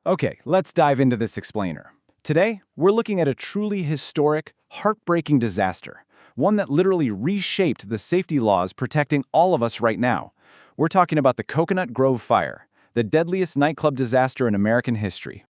Okay, let's dive into this explainer. Today, we're looking at a truly historic, heartbreaking disaster, one that literally reshaped the safety laws protecting all of us right now. We're talking about the Coconut Grove fire, the deadliest nightclub disaster in American history.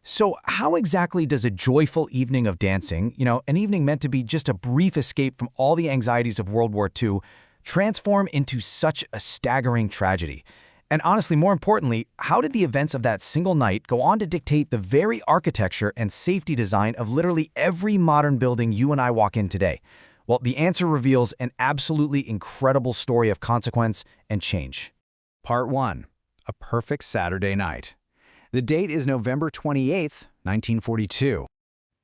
So how exactly does a joyful evening of dancing, an evening meant to be just a brief escape from all the anxieties of World War II, transform into such a staggering tragedy? And honestly, more importantly, how did the events of that single night go on to dictate the very architecture and safety design of literally every modern building you and I walk in today? Well, the answer reveals an absolutely incredible story of consequence and change. Part 1. A perfect Saturday night. The date is November 28th, 1942.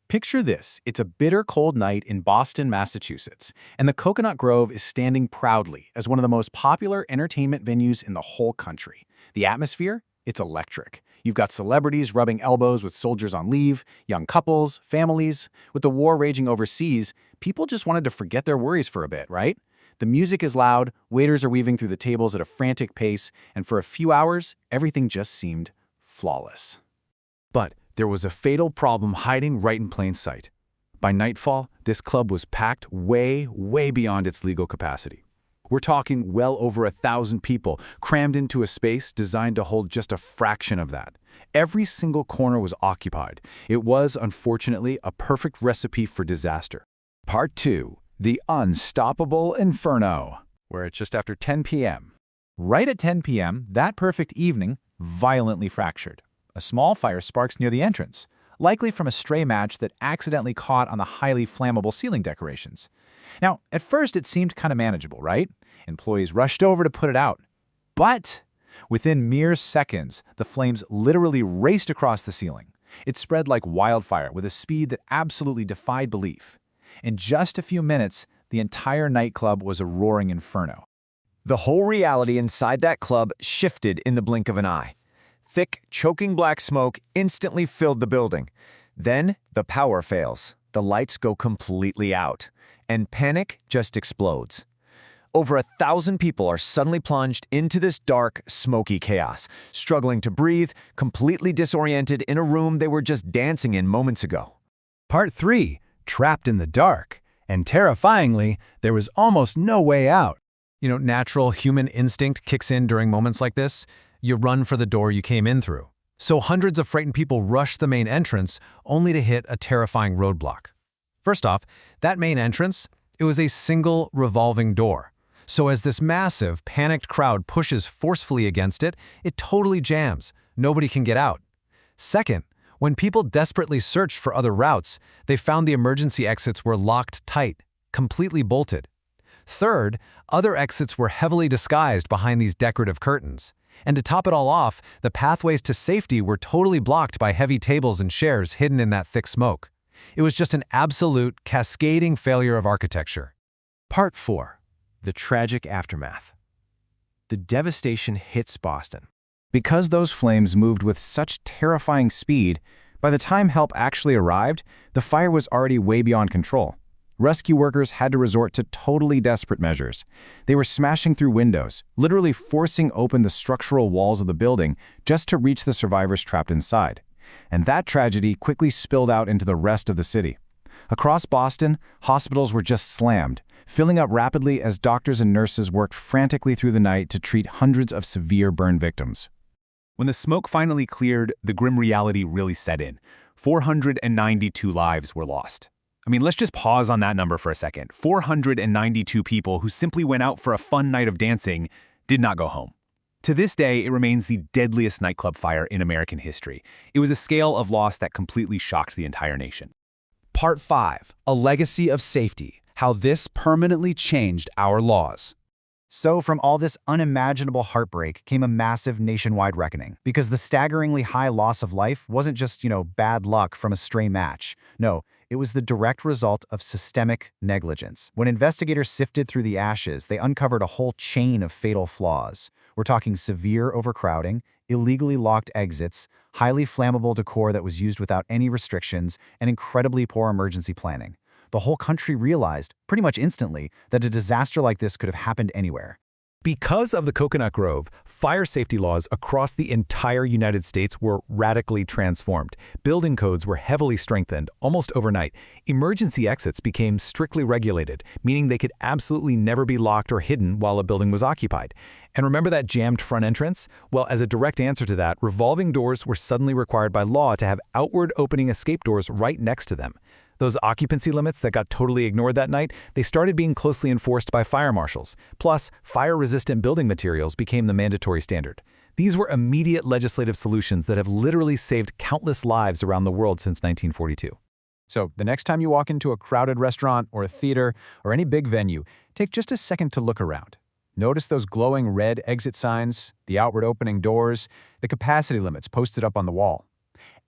Picture this. It's a bitter cold night in Boston, Massachusetts, and the Coconut Grove is standing proudly as one of the most popular entertainment venues in the whole country. The atmosphere? It's electric. You've got celebrities rubbing elbows with soldiers on leave, young couples, families. With the war raging overseas, people just wanted to forget their worries for a bit, right? The music is loud, waiters are weaving through the tables at a frantic pace, and for a few hours, everything just seemed flawless. But there was a fatal problem hiding right in plain sight. By nightfall, this club was packed way beyond its legal capacity. We're talking well over 1,000 people crammed into a space designed to hold just a fraction of that. Every single corner was occupied. It was, unfortunately, a perfect recipe for disaster. Part 2. The unstoppable inferno. Where it's just after 10 p.m. Right at 10 p.m., that perfect evening violently fractured. A small fire sparks near the entrance, likely from a stray match that accidentally caught on the highly flammable ceiling decorations. Now, at first it seemed kind of manageable, right? Employees rushed over to put it out. But within mere seconds, the flames literally raced across the ceiling. It spread like wildfire with a speed that absolutely defied belief. In just a few minutes, the entire nightclub was a roaring inferno. The whole reality inside that club shifted in the blink of an eye. Thick, choking black smoke instantly filled the building. Then the power fails, the lights go completely out, and panic just explodes. Over 1,000 people are suddenly plunged into this dark, smoky chaos, struggling to breathe, completely disoriented in a room they were just dancing in moments ago. Part 3. Trapped in the dark. And terrifyingly, there was almost no way out. Natural human instinct kicks in during moments like this. You run for the door you came in through. So hundreds of frightened people rush the main entrance, only to hit a terrifying roadblock. First off, that main entrance, it was a single revolving door. So as this massive, panicked crowd pushes forcefully against it, it totally jams. Nobody can get out. Second, when people desperately searched for other routes, they found the emergency exits were locked tight, completely bolted. Third, other exits were heavily disguised behind these decorative curtains. And to top it all off, the pathways to safety were totally blocked by heavy tables and chairs hidden in that thick smoke. It was just an absolute, cascading failure of architecture. Part 4. The tragic aftermath. The devastation hits Boston. Because those flames moved with such terrifying speed, by the time help actually arrived, the fire was already way beyond control. Rescue workers had to resort to totally desperate measures. They were smashing through windows, literally forcing open the structural walls of the building just to reach the survivors trapped inside. And that tragedy quickly spilled out into the rest of the city. Across Boston, hospitals were just slammed, filling up rapidly as doctors and nurses worked frantically through the night to treat hundreds of severe burn victims. When the smoke finally cleared, the grim reality really set in. 492 lives were lost. Let's just pause on that number for a second. 492 people who simply went out for a fun night of dancing did not go home. To this day, it remains the deadliest nightclub fire in American history. It was a scale of loss that completely shocked the entire nation. Part 5. A legacy of safety. How this permanently changed our laws. So from all this unimaginable heartbreak came a massive nationwide reckoning, because the staggeringly high loss of life wasn't just, bad luck from a stray match. No, it was the direct result of systemic negligence. When investigators sifted through the ashes, they uncovered a whole chain of fatal flaws. We're talking severe overcrowding, illegally locked exits, highly flammable decor that was used without any restrictions, and incredibly poor emergency planning. The whole country realized, pretty much instantly, that a disaster like this could have happened anywhere. Because of the Coconut Grove, fire safety laws across the entire United States were radically transformed. Building codes were heavily strengthened almost overnight. Emergency exits became strictly regulated, meaning they could absolutely never be locked or hidden while a building was occupied. And remember that jammed front entrance? Well, as a direct answer to that, revolving doors were suddenly required by law to have outward opening escape doors right next to them. Those occupancy limits that got totally ignored that night, they started being closely enforced by fire marshals. Plus, fire-resistant building materials became the mandatory standard. These were immediate legislative solutions that have literally saved countless lives around the world since 1942. So the next time you walk into a crowded restaurant or a theater or any big venue, take just a second to look around. Notice those glowing red exit signs, the outward opening doors, the capacity limits posted up on the wall.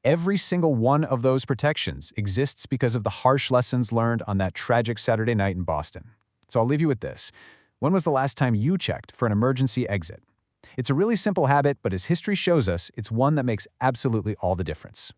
Every single one of those protections exists because of the harsh lessons learned on that tragic Saturday night in Boston. So I'll leave you with this. When was the last time you checked for an emergency exit? It's a really simple habit, but as history shows us, it's one that makes absolutely all the difference.